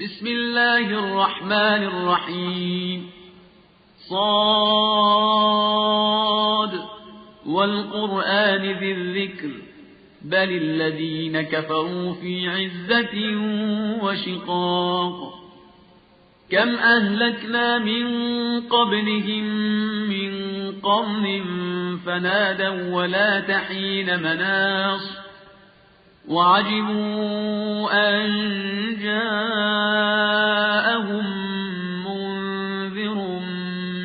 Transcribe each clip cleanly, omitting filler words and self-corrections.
بسم الله الرحمن الرحيم صاد والقرآن ذي الذكر بل الذين كفروا في عزة وشقاق كم أهلكنا من قبلهم من قرن فنادوا ولا تحين مناص وعجبوا أن جاءهم منذر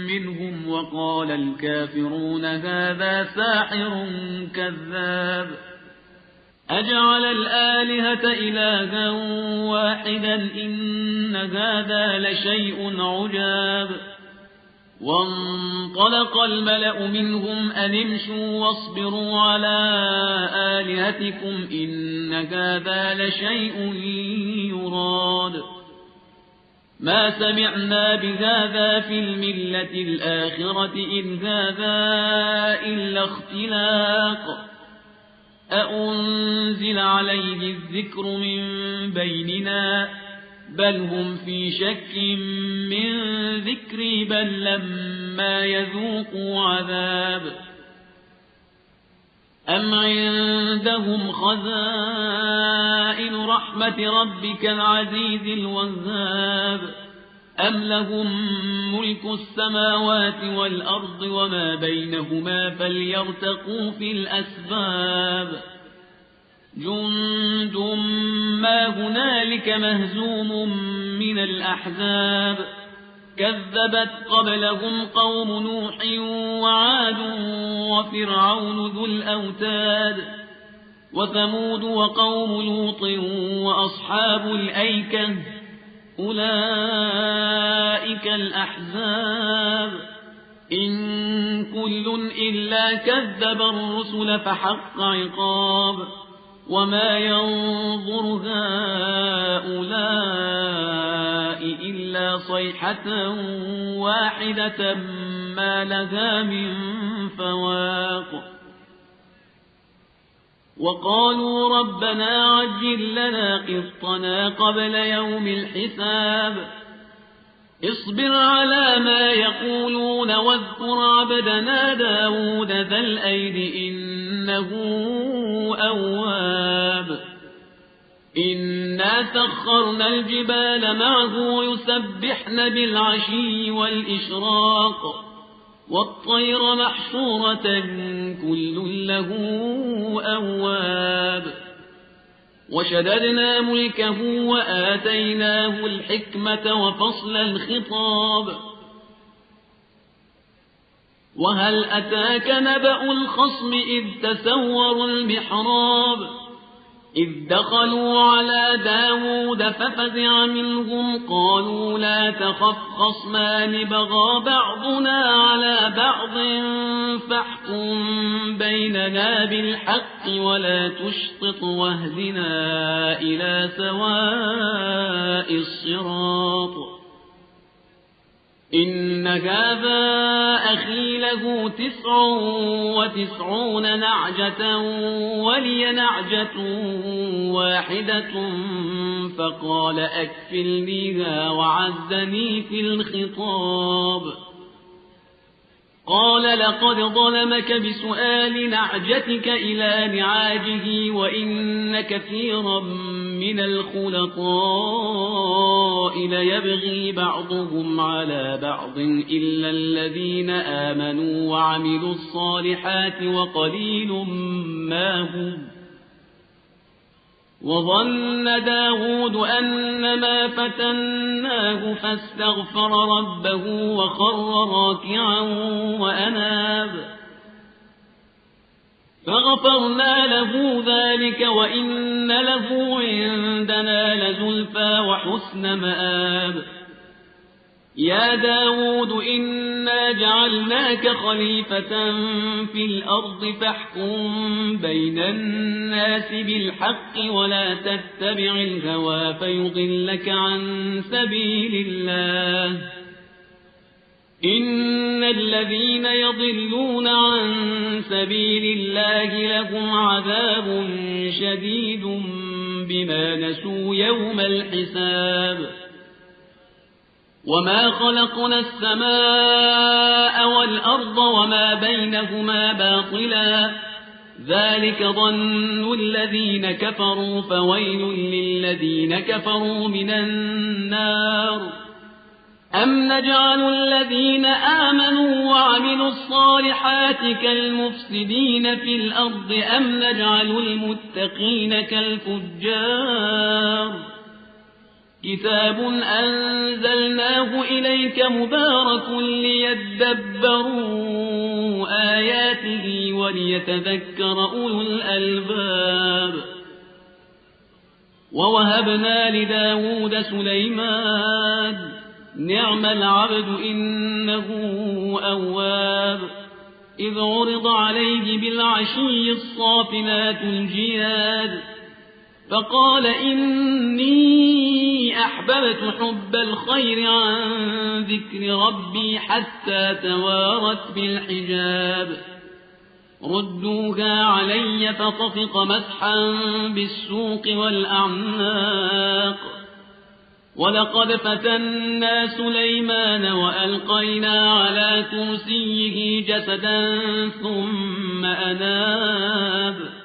منهم وقال الكافرون هذا ساحر كذاب أجعل الآلهة إلها واحدا إن هذا لشيء عجاب وانطلق الملأ منهم أن امشوا واصبروا على آلهتكم إن هذا لشيء يراد ما سمعنا بهذا في الملة الآخرة إن هذا إلا اختلاق أأنزل عليه الذكر من بيننا بل هم في شك من ذكري بل لما يذوقوا عذاب أم عندهم خزائن رحمة ربك العزيز الوهاب أم لهم ملك السماوات والأرض وما بينهما فليرتقوا في الأسباب جند ما هنالك مهزوم من الأحزاب كذبت قبلهم قوم نوح وعاد وفرعون ذو الأوتاد وثمود وقوم لوط وأصحاب الأيكة أولئك الأحزاب إن كل إلا كذب الرسل فحق عقاب وما ينظر هؤلاء إلا صيحة واحدة ما لها من فواق وقالوا ربنا عجل لنا قسطنا قبل يوم الحساب اصبر على ما يقولون واذكر عبدنا داود ذا الأيد إنه أواب إنا سخرنا الجبال معه يسبحن بالعشي والإشراق والطير محشورة كل له أواب وشددنا ملكه وآتيناه الحكمة وفصل الخطاب وهل أتاك نبأ الخصم إذ تسوروا المحراب إذ دخلوا على داود ففزع منهم قالوا لا تخف خصمان بغى بعضنا على بعض فاحكم بيننا بالحق ولا تشطط واهدنا إلى سواء الصراط إن هذا أخي له 99 نعجة ولي نعجة واحدة فقال أكفلنيها وعزني في الخطاب قال لقد ظلمك بسؤال نعجتك إلى نعاجه وإن كثيرا من الخلطاء ليبغي بعضهم على بعض إلا الذين آمنوا وعملوا الصالحات وقليل ما هم وظن داود أنما فتناه فاستغفر ربه وخر راكعا وأناب فغفرنا له ذلك وإن له عندنا لزلفى وحسن مآب يا داود إنا جعلناك خليفة في الأرض فاحكم بين الناس بالحق ولا تتبع الهوى فيضلك عن سبيل الله إن الذين يضلون عن سبيل الله لهم عذاب شديد بما نسوا يوم الحساب وما خلقنا السماء والأرض وما بينهما باطلا ذلك ظن الذين كفروا فويل للذين كفروا من النار أم نجعل الذين آمنوا وعملوا الصالحات كالمفسدين في الأرض أم نجعل المتقين كالفجار كتاب أنزلناه إليك مبارك ليدبروا آياته وليتذكر أولو الألباب ووهبنا لداود سليمان نعم العبد إنه أواب إذ عرض عليه بالعشي الصافنات الجياد فقال إني أحببت حب الخير عن ذكر ربي حتى توارت بالحجاب ردوها علي فطفق مسحا بالسوق والأعناق ولقد فتنا سليمان وألقينا على كرسيه جسدا ثم أناب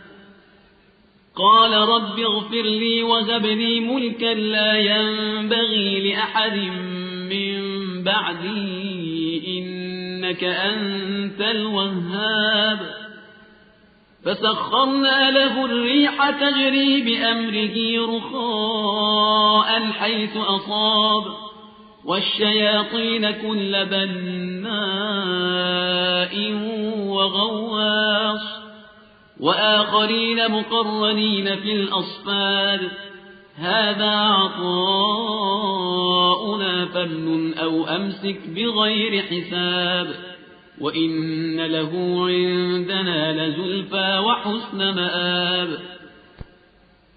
قال رب اغفر لي وهب لي ملكا لا ينبغي لأحد من بعدي إنك أنت الوهاب فسخرنا له الريح تجري بأمره رخاء حيث أصاب والشياطين كل بناء وغواص وآخرين مقرنين في الأصفاد هذا عطاؤنا فامنن أو أمسك بغير حساب وإن له عندنا لزلفى وحسن مآب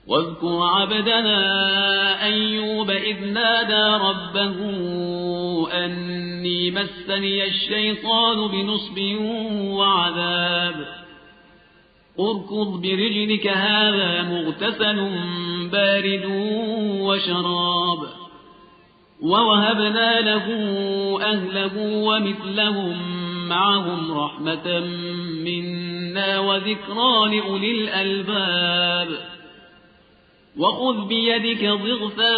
واذكر عبدنا أيوب إذ نادى ربه أني مسني الشيطان بنصب وعذاب اركض برجلك هذا مغتسل بارد وشراب ووهبنا له أهله ومثلهم معهم رحمة منا وذكرى لأولي الألباب وخذ بيدك ضغثا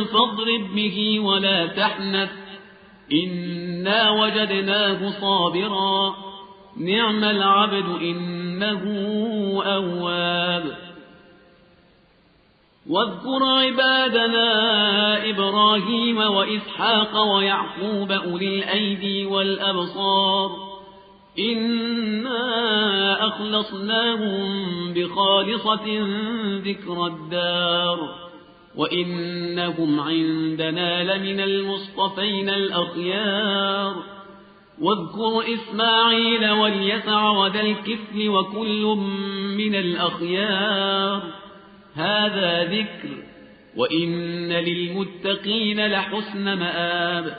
فاضرب به ولا تحنث إنا وجدناه صابرا نعم العبد إنه أواب واذكر عبادنا إبراهيم وإسحاق ويعقوب أولي الأيدي والأبصار إنا أخلصناهم بخالصة ذكر الدار وإنهم عندنا لمن المصطفين الأخيار واذكر إسماعيل واليسع وذا الكفل وكل من الأخيار هذا ذكر وإن للمتقين لحسن مآب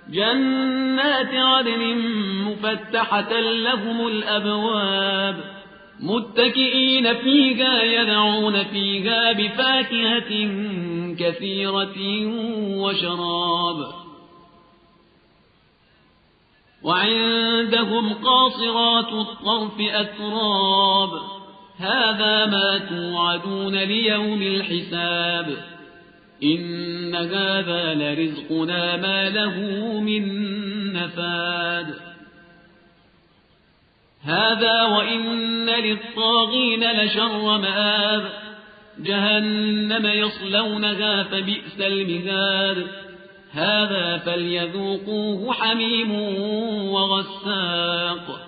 جنات عدن مفتحة لهم الأبواب متكئين فيها يدعون فيها بفاكهة كثيرة وشراب وعندهم قاصرات الطرف أتراب هذا ما توعدون ليوم الحساب إن هذا لرزقنا ما له من نفاد هذا وإن للطاغين لشر مآب جهنم يصلونها فبئس المهاد هذا فليذوقوه حميم وغساق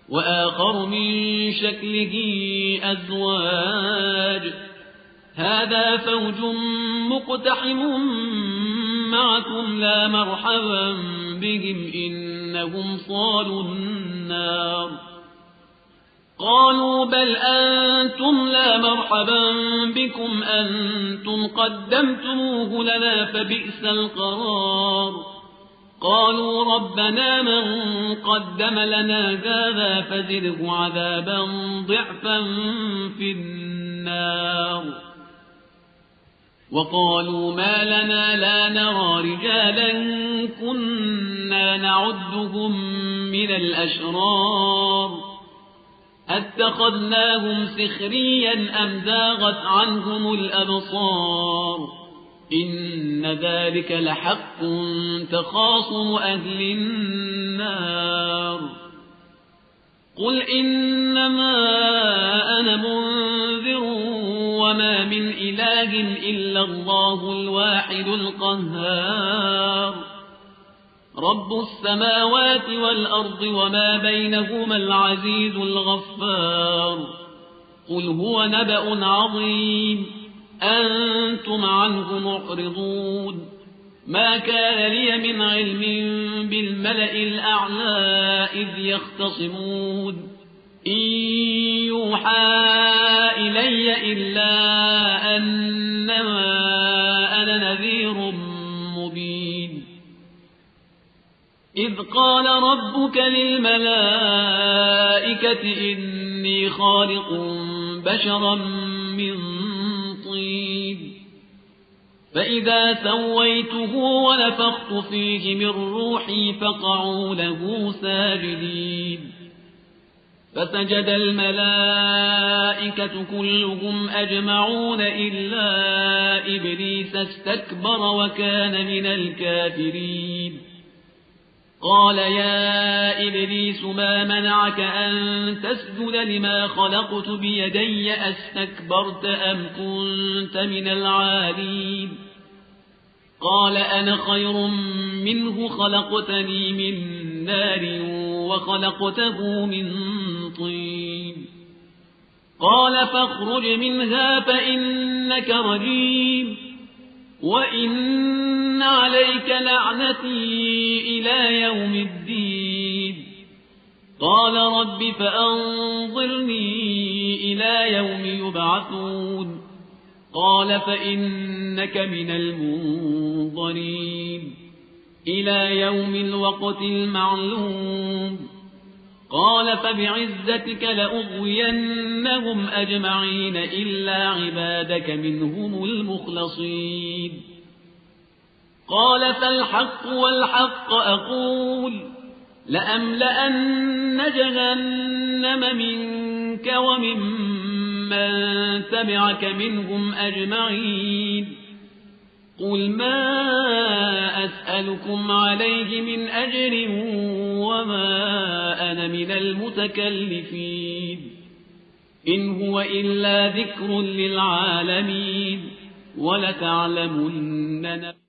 وآخر من شكله أزواج هذا فوج مقتحم معكم لا مرحبا بهم إنهم صالوا النار قالوا بل أنتم لا مرحبا بكم أنتم قدمتموه لنا فبئس القرار قالوا ربنا من قدم لنا هذا فزده عذابا ضعفا في النار وقالوا ما لنا لا نرى رجالا كنا نعدهم من الأشرار اتخذناهم سخريا أم زاغت عنهم الأبصار إن ذلك لحق تخاصم أهل النار قل إنما أنا منذر وما من إله إلا الله الواحد القهار رب السماوات والأرض وما بينهما العزيز الغفار قل هو نبأ عظيم أنتم عنه معرضون ما كان لي من علم بالملأ الأعلى إذ يختصمون إن يوحى إلي إلا أنما أنا نذير مبين إذ قال ربك للملائكة إني خالق بشرا من طين فإذا سويته ونفخت فيه من روحي فقعوا له ساجدين فسجد الملائكة كلهم أجمعون إلا إبليس استكبر وكان من الكافرين قال يا إبليس ما منعك أن تسجد لما خلقت بيدي أستكبرت أم كنت من العالين قال أنا خير منه خلقتني من نار وخلقته من طين قال فاخرج منها فإنك رجيم وإن عليك لعنتي إلى يوم الدين قال رب فأنظرني إلى يوم يبعثون قال فإنك من المنظرين إلى يوم الوقت المعلوم قال فبعزتك لأغوينهم أجمعين إلا عبادك منهم المخلصين قال فالحق والحق أقول لأملأن جهنم منك وممن تبعك منهم أجمعين قل ما أسألكم عليه من أجر وما أنا من المتكلفين إن هو إلا ذكر للعالمين ولتعلمن